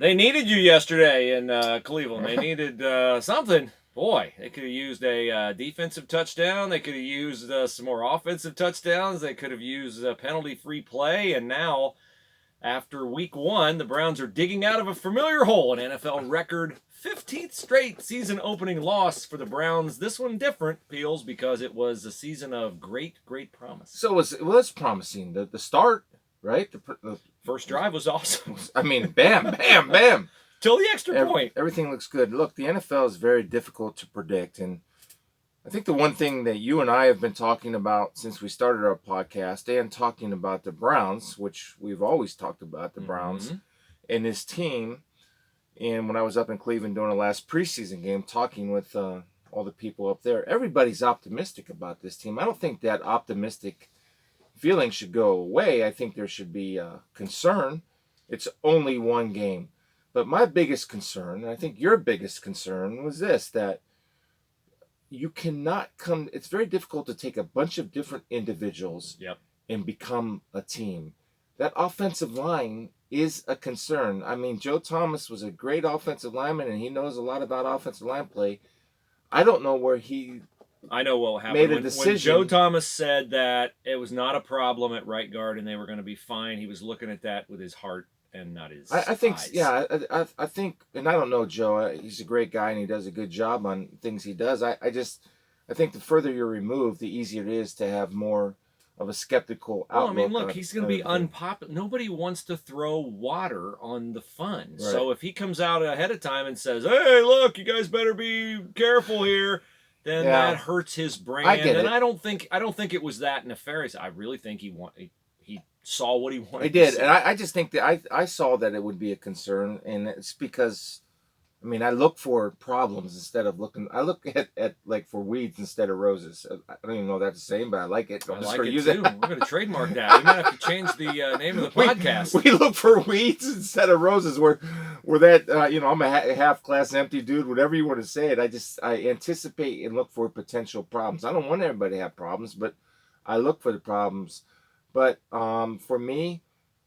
They needed you yesterday in Cleveland. They needed something. Boy, they could have used a defensive touchdown. They could have used some more offensive touchdowns. They could have used penalty-free play. And now, after week one, the Browns are digging out of a familiar hole. An NFL record 15th straight season-opening loss for the Browns. This one different, Peels, because it was a season of great, great promise. So it was promising. The start, right? The First drive was awesome. I mean, bam, bam, bam. Till the extra point. Everything looks good. Look, the NFL is very difficult to predict. And I think the one thing that you and I have been talking about since we started our podcast and talking about the Browns, which we've always talked about, the Browns and this team. And when I was up in Cleveland during the last preseason game, talking with all the people up there, everybody's optimistic about this team. I don't think that optimistic feeling should go away. I think there should be concern. It's only one game. But my biggest concern, and I think your biggest concern, was this, that you cannot come, it's very difficult to take a bunch of different individuals and become a team. That offensive line is a concern. I mean, Joe Thomas was a great offensive lineman, and he knows a lot about offensive line play. I don't know where he I know what happened. made a decision. When Joe Thomas said that it was not a problem at right guard and they were going to be fine, he was looking at that with his heart and not his I think, eyes. yeah, I think, and I don't know Joe. He's a great guy and he does a good job on things he does. I think the further you're removed, the easier it is to have more of a skeptical outlook. Well, I mean, look, he's going to be unpopular. Nobody wants to throw water on the fun. Right. So if he comes out ahead of time and says, "Hey, look, you guys better be careful here," then that hurts his brand. I get it. I don't think it was that nefarious. I really think he saw what he wanted. He did, and I just think that I saw that it would be a concern, and it's because, I mean, I look for problems instead of looking. I look at like for weeds instead of roses. I don't even know if that's the same, but I like it. I like it too. We're going to trademark that. We might have to change the name of the podcast. We look for weeds instead of roses. We're that I'm a half glass empty dude. Whatever you want to say it. I anticipate and look for potential problems. I don't want everybody to have problems, but I look for the problems. But for me,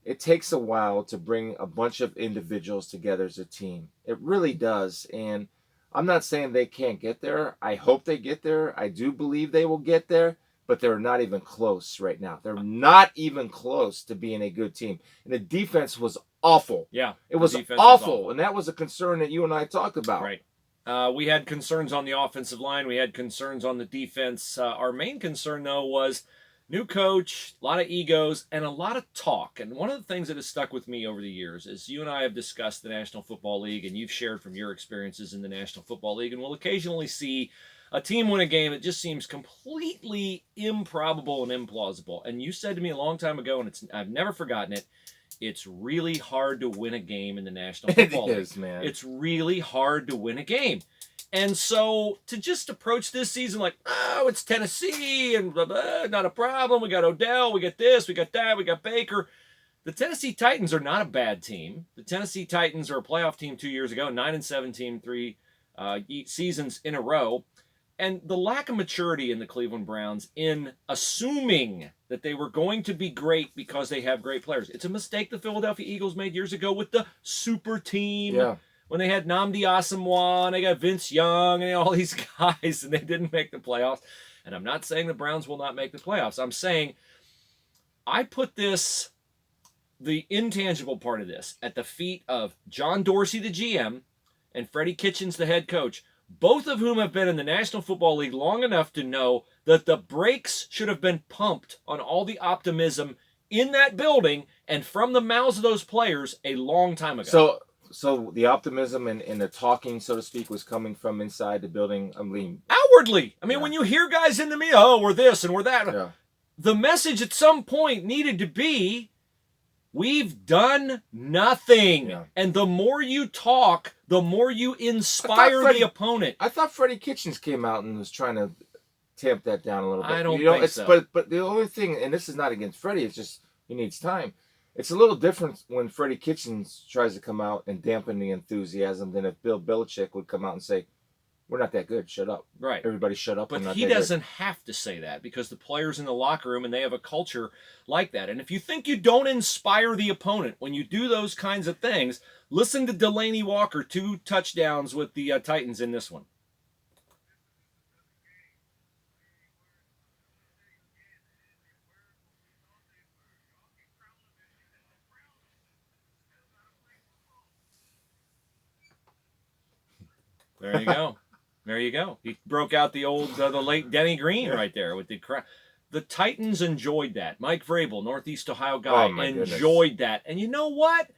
it takes a while to bring a bunch of individuals together as a team. It really does. And I'm not saying they can't get there. I hope they get there. I do believe they will get there. But they're not even close right now. They're not even close to being a good team. And the defense was awful. Yeah. It was awful. And that was a concern that you and I talked about. Right. We had concerns on the offensive line. We had concerns on the defense. Our main concern, though, was new coach, a lot of egos, and a lot of talk. And one of the things that has stuck with me over the years is you and I have discussed the National Football League, and you've shared from your experiences in the National Football League, and we'll occasionally see a team win a game that just seems completely improbable and implausible. And you said to me a long time ago, and I've never forgotten it, it's really hard to win a game in the National Football League. It is, man. It's really hard to win a game. And so to just approach this season like, oh, it's Tennessee and blah, blah, not a problem. We got Odell, we got this, we got that, we got Baker. The Tennessee Titans are not a bad team. The Tennessee Titans are a playoff team 2 years ago, 9-17, 3 seasons in a row. And the lack of maturity in the Cleveland Browns in assuming that they were going to be great because they have great players. It's a mistake the Philadelphia Eagles made years ago with the super team. Yeah. When they had Nnamdi Asomugha, and they got Vince Young, and all these guys, and they didn't make the playoffs. And I'm not saying the Browns will not make the playoffs. I'm saying I put the intangible part of this, at the feet of John Dorsey, the GM, and Freddie Kitchens, the head coach, both of whom have been in the National Football League long enough to know that the brakes should have been pumped on all the optimism in that building and from the mouths of those players a long time ago. So the optimism and the talking, so to speak, was coming from inside the building. I mean, outwardly. I mean, when you hear guys in the media, oh, we're this and we're that. Yeah. The message at some point needed to be, we've done nothing. Yeah. And the more you talk, the more you inspire the opponent. I thought Freddie Kitchens came out and was trying to tamp that down a little bit. I don't think so. But the only thing, and this is not against Freddie, it's just he needs time. It's a little different when Freddie Kitchens tries to come out and dampen the enthusiasm than if Bill Belichick would come out and say, we're not that good. Shut up. Right. Everybody shut up. But I'm not he that doesn't have to say that because the players in the locker room, and they have a culture like that. And if you think you don't inspire the opponent when you do those kinds of things, listen to Delaney Walker, 2 touchdowns with the Titans in this one. There you go. There you go. He broke out the late Denny Green right there with the crowd. The Titans enjoyed that. Mike Vrabel, Northeast Ohio guy, enjoyed that. And you know what?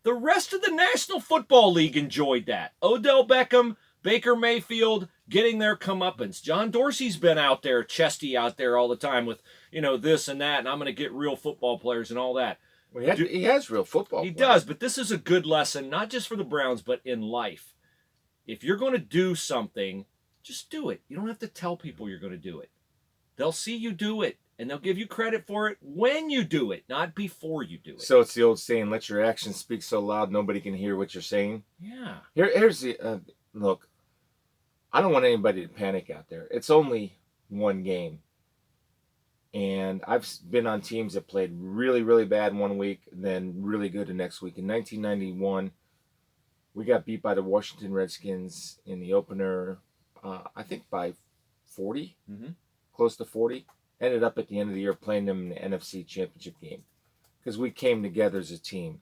The rest of the National Football League enjoyed that. Odell Beckham, Baker Mayfield getting their comeuppance. John Dorsey's been out there, chesty out there all the time with, this and that, and I'm going to get real football players and all that. Well, he has real football He players. does, but this is a good lesson, not just for the Browns, but in life. If you're going to do something, just do it. You don't have to tell people you're going to do it. They'll see you do it, and they'll give you credit for it when you do it, not before you do it. So it's the old saying, let your actions speak so loud nobody can hear what you're saying. Yeah. Here's the, look, I don't want anybody to panic out there. It's only one game. And I've been on teams that played really, really bad one week, and then really good the next week. In 1991, we got beat by the Washington Redskins in the opener, I think by 40, close to 40. Ended up at the end of the year playing them in the NFC Championship game because we came together as a team.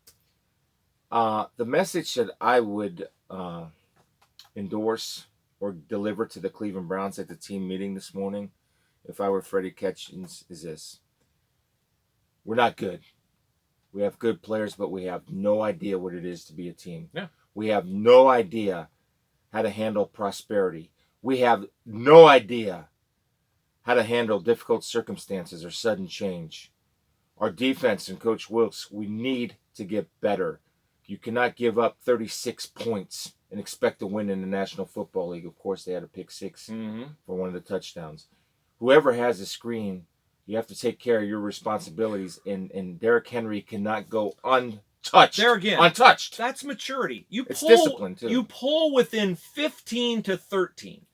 The message that I would endorse or deliver to the Cleveland Browns at the team meeting this morning, if I were Freddie Kitchens, is this. We're not good. We have good players, but we have no idea what it is to be a team. Yeah. We have no idea how to handle prosperity. We have no idea how to handle difficult circumstances or sudden change. Our defense and Coach Wilkes, we need to get better. You cannot give up 36 points and expect to win in the National Football League. Of course, they had a pick 6 for one of the touchdowns. Whoever has a screen, you have to take care of your responsibilities, and Derrick Henry cannot go untouched. There again. Untouched. That's maturity. It's discipline, too. You pull within 15 to 13.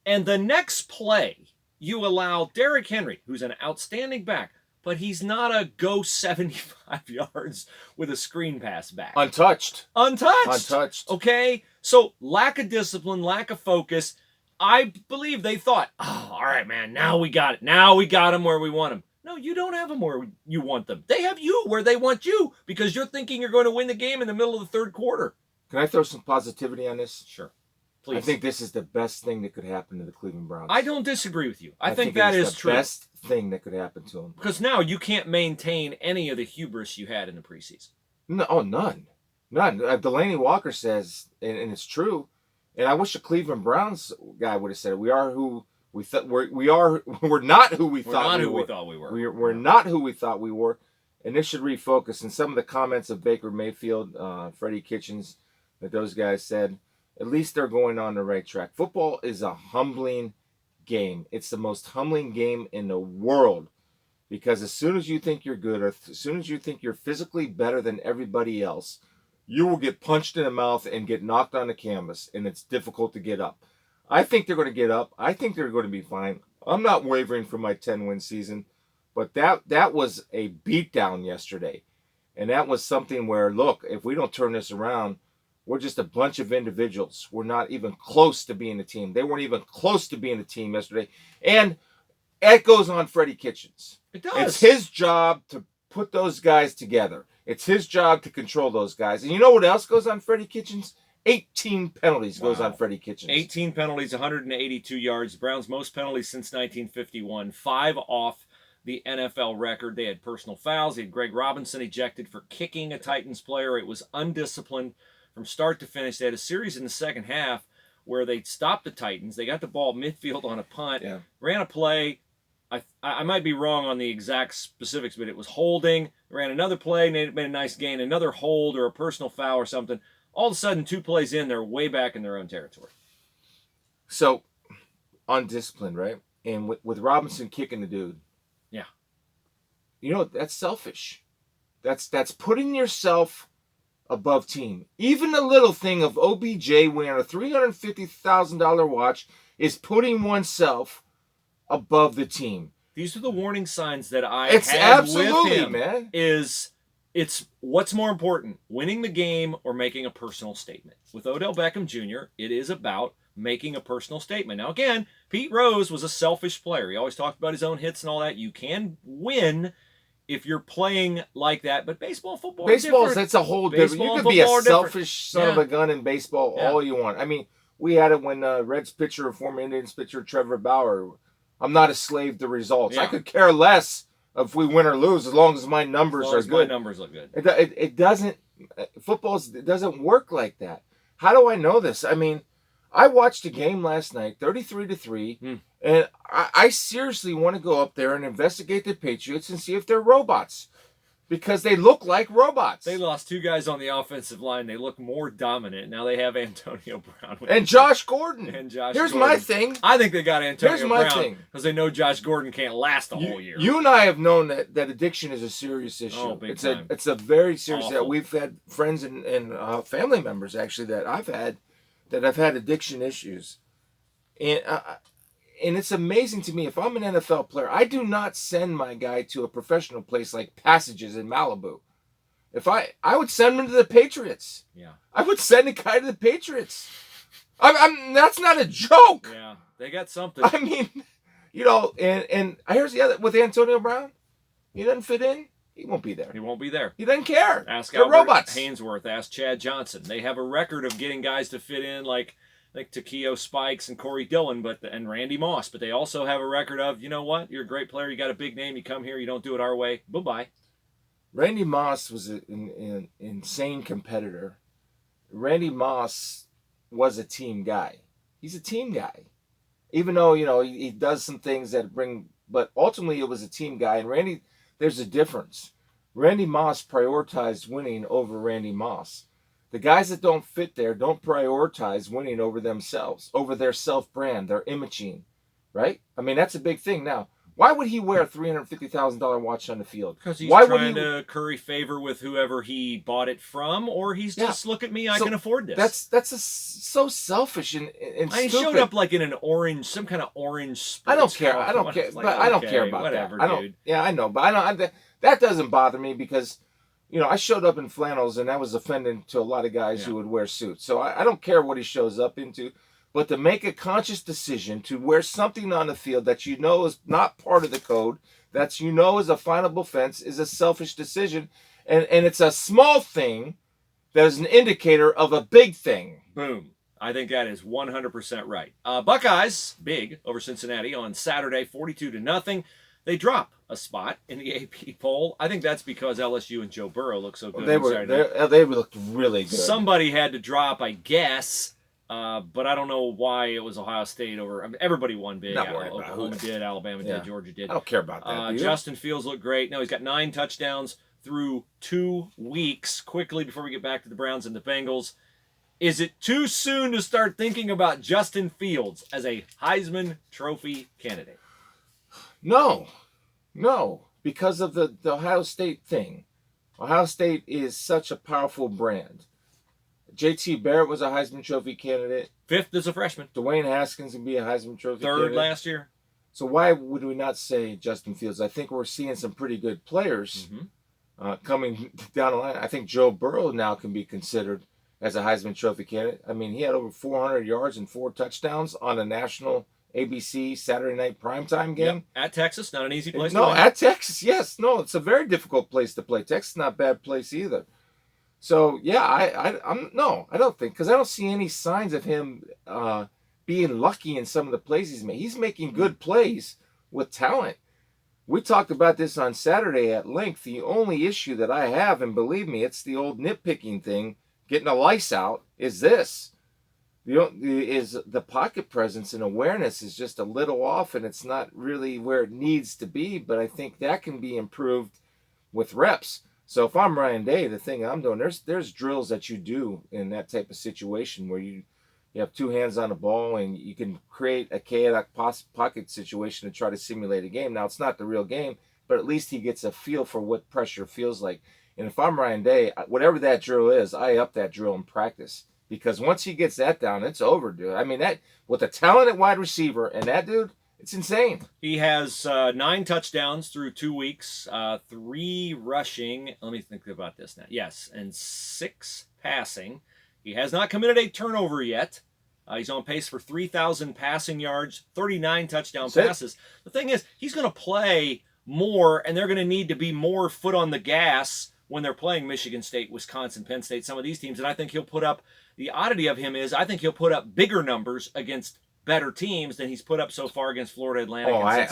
And the next play, you allow Derrick Henry, who's an outstanding back, but he's not a go 75 yards with a screen pass back. Untouched. Untouched. Okay? So lack of discipline, lack of focus. I believe they thought, all right, man, now we got it. Now we got him where we want him. No, you don't have them where you want them. They have you where they want you because you're thinking you're going to win the game in the middle of the third quarter. Can I throw some positivity on this? Sure. Please. I think this is the best thing that could happen to the Cleveland Browns. I don't disagree with you. I think that is true. The best thing that could happen to them. Because now you can't maintain any of the hubris you had in the preseason. No, none. Delaney Walker says, and it's true, and I wish the Cleveland Browns guy would have said it. We are who we thought we are. We're not who we thought we were. We're not who we thought we were, and this should refocus. And some of the comments of Baker Mayfield, Freddie Kitchens, that those guys said, at least they're going on the right track. Football is a humbling game. It's the most humbling game in the world because as soon as you think you're good, or as soon as you think you're physically better than everybody else, you will get punched in the mouth and get knocked on the canvas, and it's difficult to get up. I think they're going to get up. I think they're going to be fine. I'm not wavering from my 10-win season, but that was a beatdown yesterday, and that was something where, look, if we don't turn this around, we're just a bunch of individuals. We're not even close to being a team. They weren't even close to being a team yesterday, and it goes on Freddie Kitchens. It does. It's his job to put those guys together. It's his job to control those guys. And you know what else goes on Freddie Kitchens? 18 penalties goes on Freddie Kitchens. 18 penalties, 182 yards. Browns' most penalties since 1951. 5 off the NFL record. They had personal fouls. They had Greg Robinson ejected for kicking a Titans player. It was undisciplined from start to finish. They had a series in the second half where they stopped the Titans. They got the ball midfield on a punt, ran a play. I might be wrong on the exact specifics, but it was holding. Ran another play, made a nice gain, another hold or a personal foul or something. All of a sudden, 2 plays in, they're way back in their own territory. So, undisciplined, right? And with Robinson kicking the dude. Yeah. That's selfish. That's putting yourself above team. Even the little thing of OBJ wearing a $350,000 watch is putting oneself above the team. These are the warning signs that I It's had absolutely, with him. man. It's what's more important, winning the game or making a personal statement. With Odell Beckham Jr., it is about making a personal statement. Now, again, Pete Rose was a selfish player. He always talked about his own hits and all that. You can win if you're playing like that, but baseball and football That's a whole different. You could be a selfish son of a gun in baseball all you want. I mean, we had it when Reds pitcher, former Indians pitcher Trevor Bauer. I'm not a slave to results. Yeah. I could care less if we win or lose as long as my numbers are good. My numbers look good. It doesn't. It doesn't work like that. How do I know this? I mean, I watched a game last night, 33-3, and I seriously want to go up there and investigate the Patriots and see if they're robots. Because they look like robots. They lost 2 guys on the offensive line. They look more dominant. Now they have Antonio Brown. And Josh Gordon. Here's my thing. I think they got Antonio Brown because they know Josh Gordon can't last the whole year. You and I have known that addiction is a serious issue. Oh, big time. It's a very serious. Awful. We've had friends and family members, actually, that I've had addiction issues. And it's amazing to me, if I'm an NFL player, I do not send my guy to a professional place like Passages in Malibu. If I would send him to the Patriots. Yeah. I would send a guy to the Patriots. That's not a joke. Yeah, they got something. I mean, and here's the other, with Antonio Brown, he doesn't fit in. He won't be there. He won't be there. He doesn't care. Ask They're Albert robots. Hainsworth. Ask Chad Johnson. They have a record of getting guys to fit in like Takeo Spikes and Corey Dillon, and Randy Moss. But they also have a record of, you know what? You're a great player. You got a big name. You come here. You don't do it our way. Bye-bye. Randy Moss was an insane competitor. Randy Moss was a team guy. He's a team guy. Even though, he does some things that but ultimately it was a team guy. And there's a difference. Randy Moss prioritized winning over Randy Moss. The guys that don't fit there don't prioritize winning over themselves, over their self-brand, their imaging, right? I mean, that's a big thing. Now, why would he wear a $350,000 watch on the field? Because he's trying to curry favor with whoever he bought it from, or he's just, look at me, I can afford this. That's so selfish and I stupid. showed up like in an orange, some kind of orange sports I don't care. car. I don't care. Like, but I don't care about whatever, that. Dude. Yeah, I know. But that doesn't bother me because, I showed up in flannels and that was offending to a lot of guys who would wear suits. So I don't care what he shows up into. But to make a conscious decision to wear something on the field that is not part of the code, that is a finable offense, is a selfish decision. And it's a small thing that is an indicator of a big thing. Boom. I think that is 100% right. Buckeyes, big, over Cincinnati on Saturday, 42-0. They drop a spot in the AP poll. I think that's because LSU and Joe Burrow look so good. They looked really good. Somebody had to drop, I guess. But I don't know why it was Ohio State over. I mean, everybody won big. Oklahoma did, Alabama did, Georgia did. I don't care about that. Justin Fields looked great. No, he's got 9 touchdowns through 2 weeks. Quickly, before we get back to the Browns and the Bengals, is it too soon to start thinking about Justin Fields as a Heisman Trophy candidate? No, because of the Ohio State thing. Ohio State is such a powerful brand. J.T. Barrett was a Heisman Trophy candidate. 5th as a freshman. Dwayne Haskins can be a Heisman Trophy candidate. 3rd last year. So why would we not say Justin Fields? I think we're seeing some pretty good players coming down the line. I think Joe Burrow now can be considered as a Heisman Trophy candidate. I mean, he had over 400 yards and 4 touchdowns on a national ABC Saturday night primetime game. Yep. At Texas, not an easy place to play. win. No, at Texas, yes. No, it's a very difficult place to play. Texas is not a bad place either. So, yeah, I don't think, because I don't see any signs of him being lucky in some of the plays he's made. He's making good plays with talent. We talked about this on Saturday at length. The only issue that I have, and believe me, it's the old nitpicking thing, getting the lice out, is this. The pocket presence and awareness is just a little off, and it's not really where it needs to be, but I think that can be improved with reps. So if I'm Ryan Day, the thing I'm doing, there's drills that you do in that type of situation where you have 2 hands on the ball and you can create a chaotic pocket situation to try to simulate a game. Now, it's not the real game, but at least he gets a feel for what pressure feels like. And if I'm Ryan Day, whatever that drill is, I up that drill in practice. Because once he gets that down, it's over, dude. I mean, that with a talented wide receiver and that dude, it's insane. He has 9 touchdowns through 2 weeks, 3 rushing. Let me think about this now. Yes, and 6 passing. He has not committed a turnover yet. He's on pace for 3,000 passing yards, 39 touchdown passes. The thing is, he's going to play more, and they're going to need to be more foot on the gas when they're playing Michigan State, Wisconsin, Penn State, some of these teams. And I think he'll put up, the oddity of him is, I think he'll put up bigger numbers against better teams than he's put up so far against Florida Atlantic and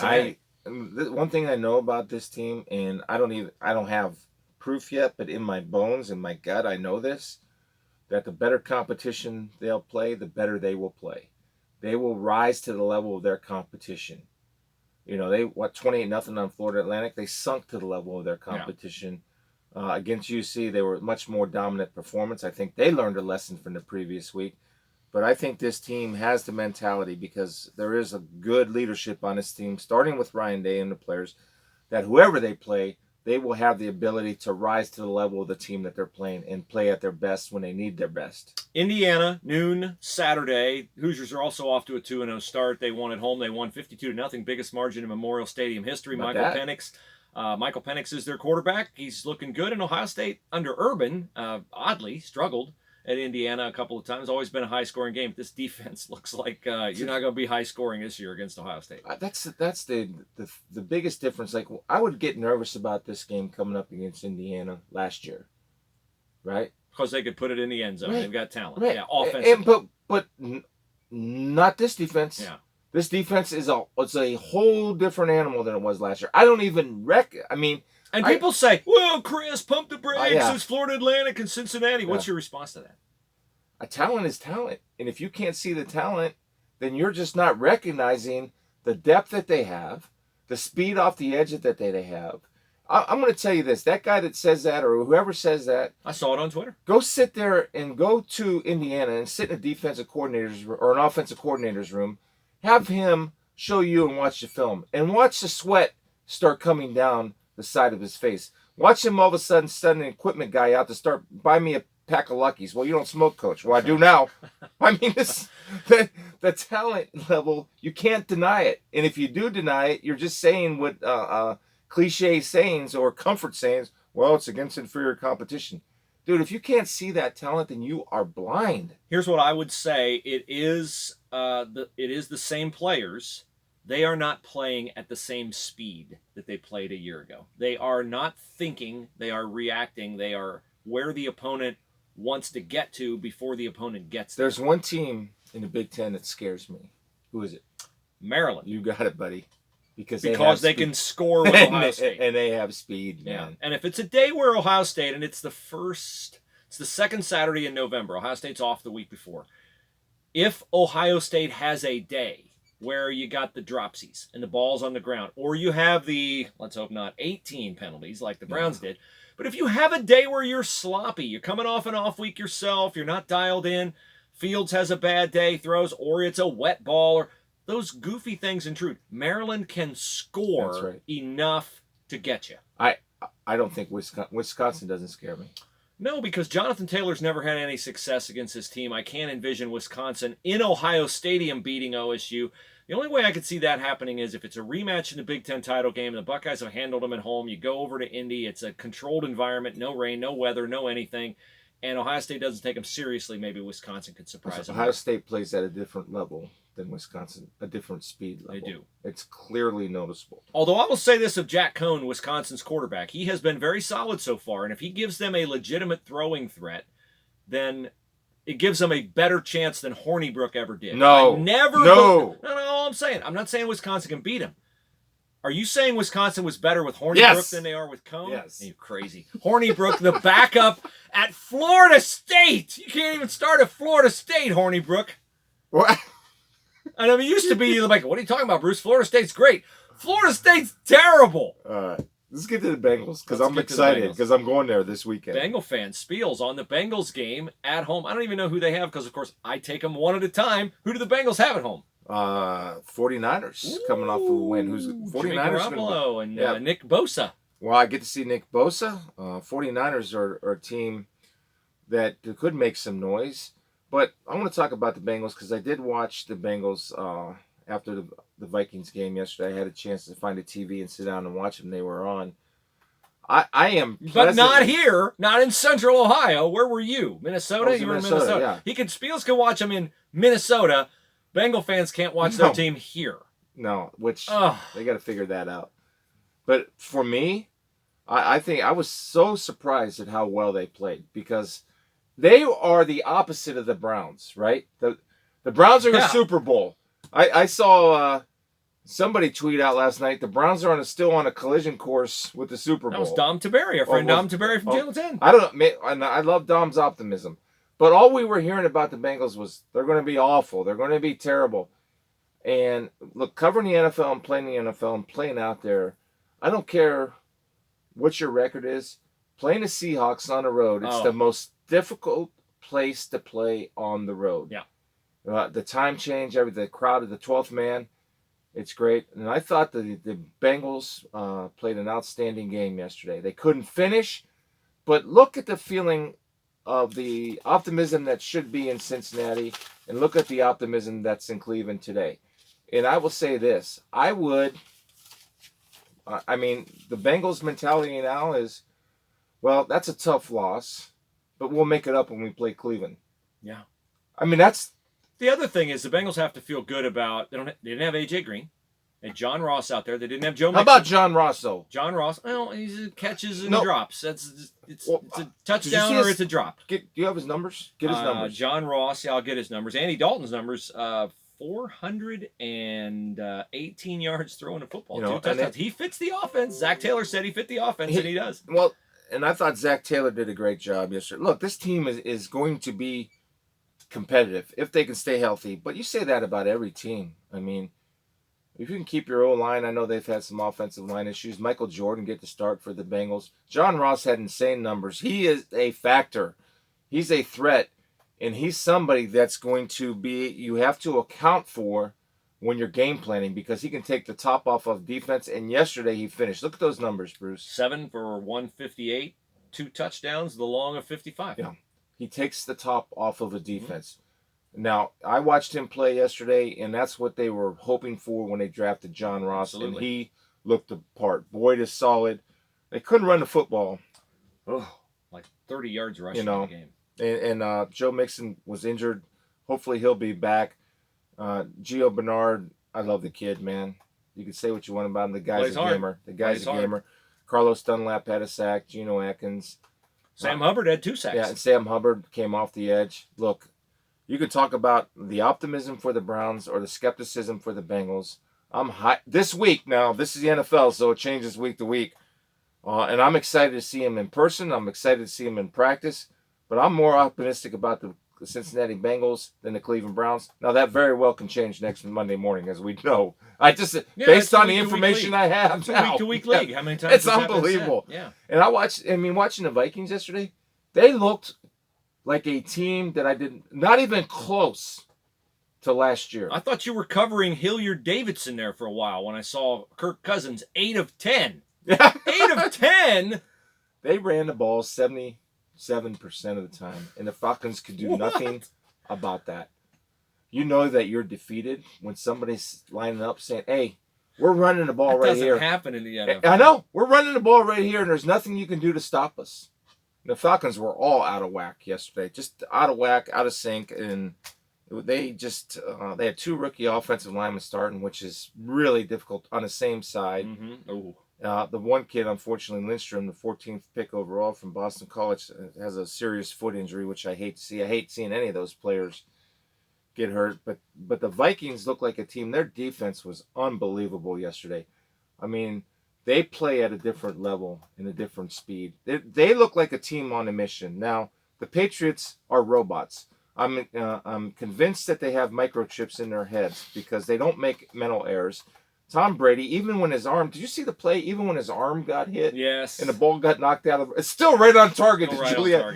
Cincinnati. One thing I know about this team, and I don't have proof yet, but in my bones, in my gut, I know this, that the better competition they'll play, the better they will play. They will rise to the level of their competition. You know, they 28-0 on Florida Atlantic. They sunk to the level of their competition. Against UC, they were much more dominant performance. I think they learned a lesson from the previous week. But I think this team has the mentality, because there is a good leadership on this team, starting with Ryan Day and the players, that whoever they play, they will have the ability to rise to the level of the team that they're playing and play at their best when they need their best. Indiana, noon, Saturday. Hoosiers are also off to a 2-0 start. They won at home. They won 52-0, biggest margin in Memorial Stadium history. Michael Penix is their quarterback. He's looking good. In Ohio State, under Urban, oddly, struggled at Indiana a couple of times. Always been a high-scoring game. This defense looks like you're not going to be high-scoring this year against Ohio State. That's the biggest difference. Like, I would get nervous about this game coming up against Indiana last year, right? Because they could put it in the end zone. Right. They've got talent. Right. Yeah, offensively. But not this defense. Yeah. This defense is a whole different animal than it was last year. I don't even And people say, "Well, Chris, pump the brakes. Yeah. It's Florida Atlantic and Cincinnati." What's your response to that? A talent is talent. And if you can't see the talent, then you're just not recognizing the depth that they have, the speed off the edge that they have. I'm going to tell you this. That guy that says that, or whoever says that, I saw it on Twitter. Go sit there and go to Indiana and sit in a defensive coordinator's or an offensive coordinator's room. Have him show you and watch the film. And watch the sweat start coming down the side of his face. Watch him all of a sudden send an equipment guy out to start, buy me a pack of Luckies. Well, you don't smoke, Coach. Well, I do now. I mean, the talent level, you can't deny it. And if you do deny it, you're just saying what cliche sayings or comfort sayings. Well, it's against inferior competition. Dude, if you can't see that talent, then you are blind. Here's what I would say. It is the same players. They are not playing at the same speed that they played a year ago. They are not thinking. They are reacting. They are where the opponent wants to get to before the opponent gets there. There's one team in the Big Ten that scares me. Who is it? Maryland. You got it, buddy. Because they can score with Ohio State. And they have speed, man. Yeah. And if it's a day where Ohio State, and it's the second Saturday in November, Ohio State's off the week before. If Ohio State has a day where you got the dropsies and the ball's on the ground, or you have the, let's hope not, 18 penalties like the Browns did, but if you have a day where you're sloppy, you're coming off an off week yourself, you're not dialed in, Fields has a bad day, throws, or it's a wet ball, or those goofy things intrude. Maryland can score enough to get you. I don't think Wisconsin doesn't scare me. No, because Jonathan Taylor's never had any success against his team. I can't envision Wisconsin in Ohio Stadium beating OSU. The only way I could see that happening is if it's a rematch in the Big Ten title game. The Buckeyes have handled them at home. You go over to Indy. It's a controlled environment, no rain, no weather, no anything. And Ohio State doesn't take them seriously. Maybe Wisconsin could surprise them. Ohio State plays at a different level than Wisconsin, a different speed level. They do. It's clearly noticeable. Although I will say this of Jack Cohn, Wisconsin's quarterback, he has been very solid so far, and if he gives them a legitimate throwing threat, then it gives them a better chance than Hornibrook ever did. No. I'm saying. I'm not saying Wisconsin can beat him. Are you saying Wisconsin was better with Hornibrook than they are with Cohn? Yes. You crazy. Hornibrook, the backup at Florida State. You can't even start at Florida State, Hornibrook. What? And I mean, it used to be like, what are you talking about, Bruce? Florida State's great. Florida State's terrible. Let's get to the Bengals because I'm excited because I'm going there this weekend. Bengal fan Spiels on the Bengals game at home. I don't even know who they have because, of course, I take them one at a time. Who do the Bengals have at home? 49ers coming off a win. Who's 49ers? Garoppolo and Nick Bosa. Well, I get to see Nick Bosa. 49ers are a team that could make some noise. But I want to talk about the Bengals because I did watch the Bengals after the Vikings game yesterday. I had a chance to find a TV and sit down and watch them. They were on. I am But not here, not in Central Ohio. Where were you? Minnesota? You were in Minnesota. Yeah. Spiels can watch them in Minnesota. Bengal fans can't watch their team here. No, which they got to figure that out. But for me, I think I was so surprised at how well they played because they are the opposite of the Browns, right? The Browns are a Super Bowl. I saw somebody tweet out last night the Browns are still on a collision course with the Super Bowl. That was Dom Tiberi, our friend Dom Tiberi from Channel 10. I don't know. I love Dom's optimism. But all we were hearing about the Bengals was they're going to be awful. They're going to be terrible. And look, covering the NFL and playing the NFL and playing out there, I don't care what your record is. Playing the Seahawks on the road, it's the most difficult place to play on the road. Yeah. The time change, the crowd of the 12th man, it's great. And I thought the Bengals played an outstanding game yesterday. They couldn't finish, but look at the feeling of the optimism that should be in Cincinnati and look at the optimism that's in Cleveland today. And I will say this. The Bengals mentality now is, well, that's a tough loss, but we'll make it up when we play Cleveland. Yeah. That's... The other thing is the Bengals have to feel good about, they didn't have A.J. Green. They had John Ross out there. They didn't have Joe Mixon. How about John Ross, though? John Ross, well, he catches and drops. It's a touchdown or it's a drop. Do you have his numbers? Get his numbers. John Ross, I'll get his numbers. Andy Dalton's numbers, 418 yards throwing a football. 2 touchdowns. He fits the offense. Zach Taylor said he fit the offense, and he does. Well, and I thought Zach Taylor did a great job yesterday. Look, this team is going to be competitive if they can stay healthy. But you say that about every team. If you can keep your O-line, I know they've had some offensive line issues. Michael Jordan get the start for the Bengals. John Ross had insane numbers. He is a factor. He's a threat. And he's somebody that's going to be, you have to account for when you're game planning because he can take the top off of defense. And yesterday he finished. Look at those numbers, Bruce. 7 for 158, 2 touchdowns, the long of 55. Yeah. He takes the top off of a defense. Now, I watched him play yesterday, and that's what they were hoping for when they drafted John Ross. Absolutely. And he looked the part. Boyd is solid. They couldn't run the football. Like 30 yards rushing in the game. And Joe Mixon was injured. Hopefully he'll be back. Gio Bernard, I love the kid, man. You can say what you want about him. The guy's a gamer. Carlos Dunlap had a sack. Geno Atkins. Sam Hubbard had 2 sacks. Yeah, and Sam Hubbard came off the edge. Look, you can talk about the optimism for the Browns or the skepticism for the Bengals. I'm high this week. Now, this is the NFL, so it changes week to week. And I'm excited to see him in person. I'm excited to see him in practice. But I'm more optimistic about the Cincinnati Bengals than the Cleveland Browns. Now, that very well can change next Monday morning, as we know. Based on the information I have it's now. It's a week-to-week league. How many times it's unbelievable. Yeah. And watching the Vikings yesterday, they looked like a team that not even close to last year. I thought you were covering Hilliard Davidson there for a while when I saw Kirk Cousins 8 of 10. 8 of 10? They ran the ball 77% of the time, and the Falcons could do nothing about that. You know that you're defeated when somebody's lining up saying, hey, we're running the ball right here. That doesn't happen in the NFL. I know. We're running the ball right here, and there's nothing you can do to stop us. The Falcons were all out of whack yesterday. Just out of whack, out of sync, and they they had 2 rookie offensive linemen starting, which is really difficult on the same side. Mm-hmm. The one kid, unfortunately, Lindstrom, the 14th pick overall from Boston College, has a serious foot injury, which I hate to see. I hate seeing any of those players get hurt. But the Vikings look like a team. Their defense was unbelievable yesterday. They play at a different level and a different speed. They look like a team on a mission. Now, the Patriots are robots. I'm convinced that they have microchips in their heads because they don't make mental errors. Tom Brady, even when his arm, did you see the play? Even when his arm got hit, yes, and the ball got knocked out of, it's still right on target.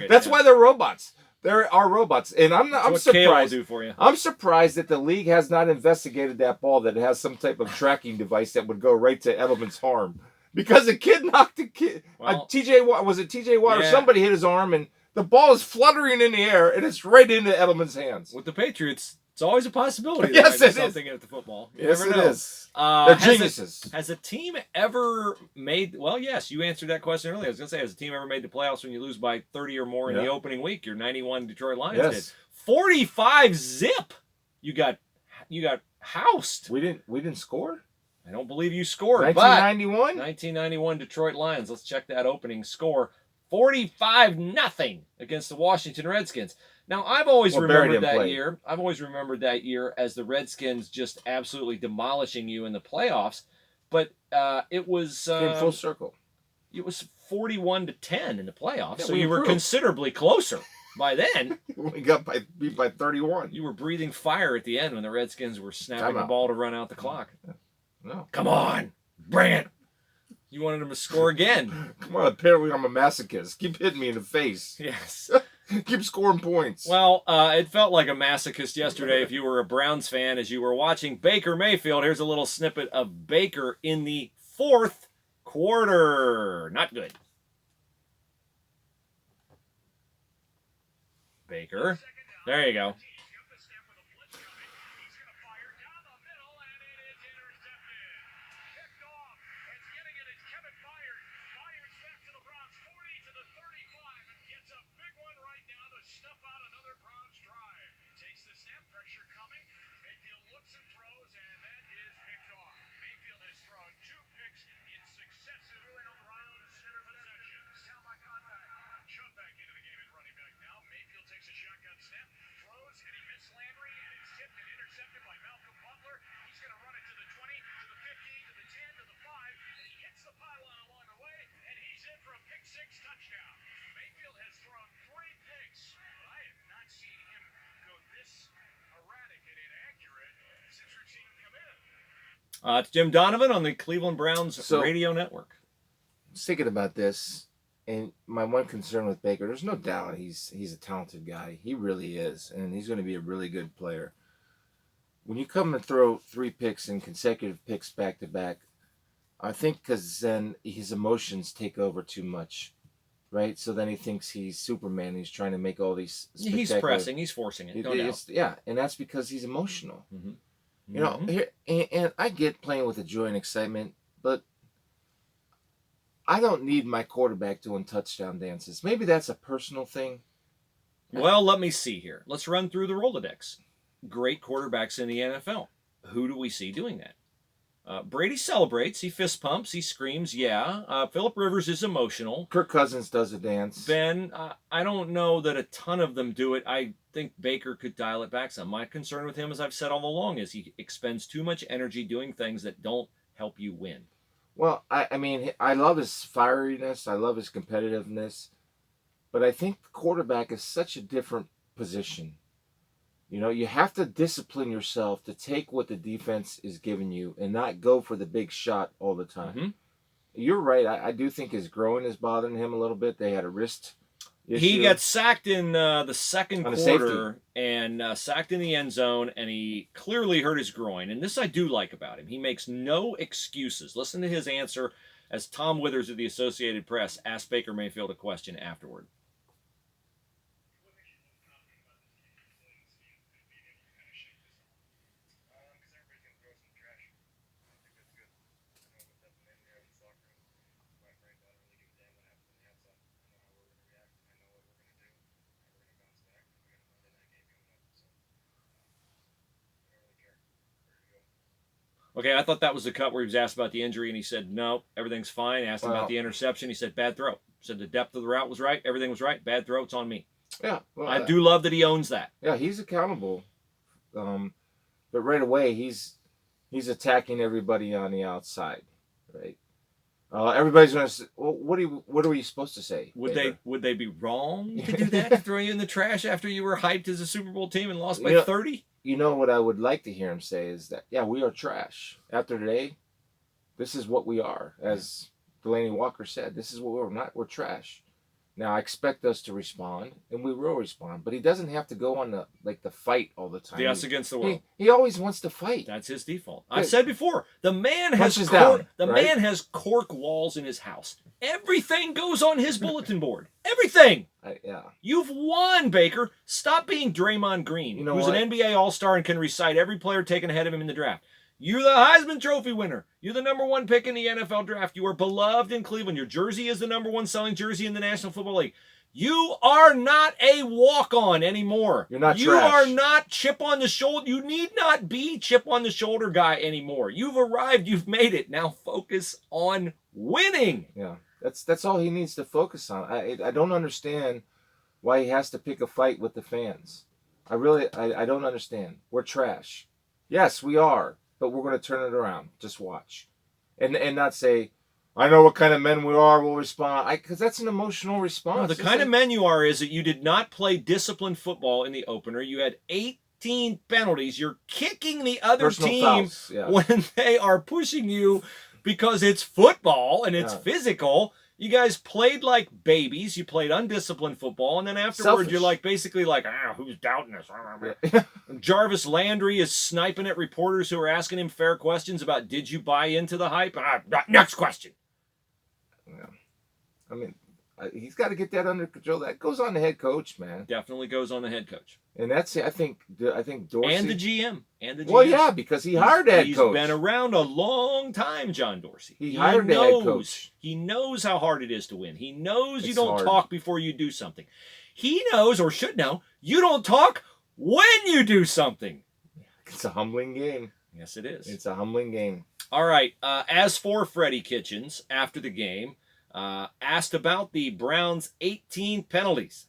That's why they're robots. There are robots, and I'm surprised. Do for you. I'm surprised that the league has not investigated that ball. That it has some type of tracking device that would go right to Edelman's arm. because the kid knocked the kid. Well, TJ Watt, was it TJ Watt or yeah. somebody hit his arm, and the ball is fluttering in the air, and it's right into Edelman's hands. With the Patriots, it's always a possibility. Yes, there might it be is. something at the football. You Yes, never it know. is. They're Has geniuses. has a team ever made? Well, yes, you answered that question earlier. I was gonna say, has a team ever made the playoffs when you lose by 30 or more in the opening week? Your 91 Detroit Lions did. 45 zip. You got housed. We didn't score. I don't believe you scored. 1991. 1991 Detroit Lions. Let's check that opening score. 45-0 against the Washington Redskins. Now, I've always remembered that year. I've always remembered that year as the Redskins just absolutely demolishing you in the playoffs. But it was came full circle. It was 41-10 in the playoffs, Yeah, so you were considerably closer by then. We got beat by 31. You were breathing fire at the end when the Redskins were snapping the ball to run out the clock. No, come on, bring it. You wanted him to score again. Come on, apparently I'm a masochist. Keep hitting me in the face. Yes. Keep scoring points. Well, it felt like a masochist yesterday if you were a Browns fan as you were watching Baker Mayfield. Here's a little snippet of Baker in the fourth quarter. Not good. Baker. There you go. It's Jim Donovan on the Cleveland Browns radio network. I was thinking about this, and my one concern with Baker, there's no doubt he's a talented guy. He really is, and he's going to be a really good player. When you come and throw 3 picks and consecutive picks back to back, I think because then his emotions take over too much, right? So then he thinks he's Superman. He's trying to make all these He's pressing. He's forcing it. No doubt. Yeah, and that's because he's emotional. Mm-hmm. You know, and I get playing with the joy and excitement, but I don't need my quarterback doing touchdown dances. Maybe that's a personal thing. Well, let me see here. Let's run through the Rolodex. Great quarterbacks in the NFL. Who do we see doing that? Brady celebrates. He fist pumps. He screams. Yeah. Phillip Rivers is emotional. Kirk Cousins does a dance. Ben, I don't know that a ton of them do it. I think Baker could dial it back some. My concern with him, as I've said all along, is he expends too much energy doing things that don't help you win. Well, I mean, I love his fieriness. I love his competitiveness. But I think the quarterback is such a different position. You know, you have to discipline yourself to take what the defense is giving you and not go for the big shot all the time. Mm-hmm. You're right. I do think his groin is bothering him a little bit. They had a wrist issue. He got sacked in the second quarter and sacked in the end zone, and he clearly hurt his groin. And this I do like about him. He makes no excuses. Listen to his answer as Tom Withers of the Associated Press asked Baker Mayfield a question afterward. Okay, I thought that was the cut where he was asked about the injury, and he said, no, everything's fine. Asked him about the interception. He said, bad throw. Said the depth of the route was right. Everything was right. Bad throw. It's on me. Yeah. Well, I do love that he owns that. Yeah, he's accountable. But right away, he's attacking everybody on the outside, right? Everybody's going to say, well, what are you supposed to say? Would they be wrong to do that, to throw you in the trash after you were hyped as a Super Bowl team and lost by 30? You know what I would like to hear him say is that, yeah, we are trash. After today, this is what we are. As Delaney Walker said, this is what we're not. We're trash. Now, I expect us to respond, and we will respond. But he doesn't have to go on the fight all the time. The us against the world. He always wants to fight. That's his default. I've said before, the man has man has cork walls in his house. Everything goes on his bulletin board. Everything. Yeah. You've won, Baker. Stop being Draymond Green, who's an NBA All-Star and can recite every player taken ahead of him in the draft. You're the Heisman Trophy winner. You're the number 1 pick in the NFL draft. You are beloved in Cleveland. Your jersey is the number 1 selling jersey in the National Football League. You are not a walk-on anymore. You're not You trash. are not chip on the shoulder. You need not be chip on the shoulder guy anymore. You've arrived. You've made it. Now focus on winning. Yeah, that's all he needs to focus on. I don't understand why he has to pick a fight with the fans. I don't understand. We're trash. Yes, we are. But we're going to turn it around. Just watch. And not say, I know what kind of men we are, we'll respond. Because that's an emotional response. No, the kind of men you are is that you did not play disciplined football in the opener. You had 18 penalties. You're kicking the other Personal team fouls, yeah. when they are pushing you because it's football and it's physical. You guys played like babies. You played undisciplined football, and then afterwards you're basically like, who's doubting us? Yeah. Jarvis Landry is sniping at reporters who are asking him fair questions about, did you buy into the hype? Next question. Yeah. I mean, he's got to get that under control. That goes on the head coach, man. Definitely goes on the head coach. And that's I think Dorsey and the GM. Well, yeah, because he hired that he's coach. He's been around a long time, John Dorsey. He hired the head coach. He knows how hard it is to win. He knows you It's don't hard. talk before you do something. He knows, or should know, you don't talk when you do something. It's a humbling game. Yes, it is. It's a humbling game. All right. As for Freddie Kitchens, after the game, asked about the Browns' 18 penalties.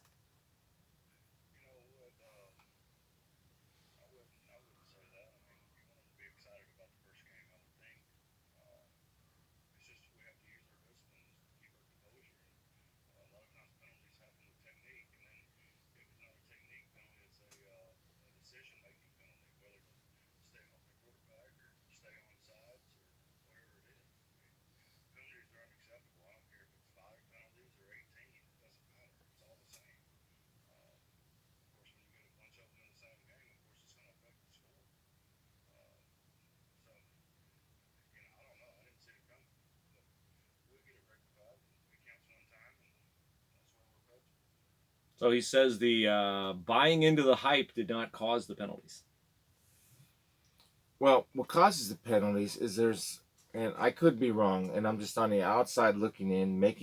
So he says the buying into the hype did not cause the penalties. Well, what causes the penalties is and I could be wrong, and I'm just on the outside looking in, making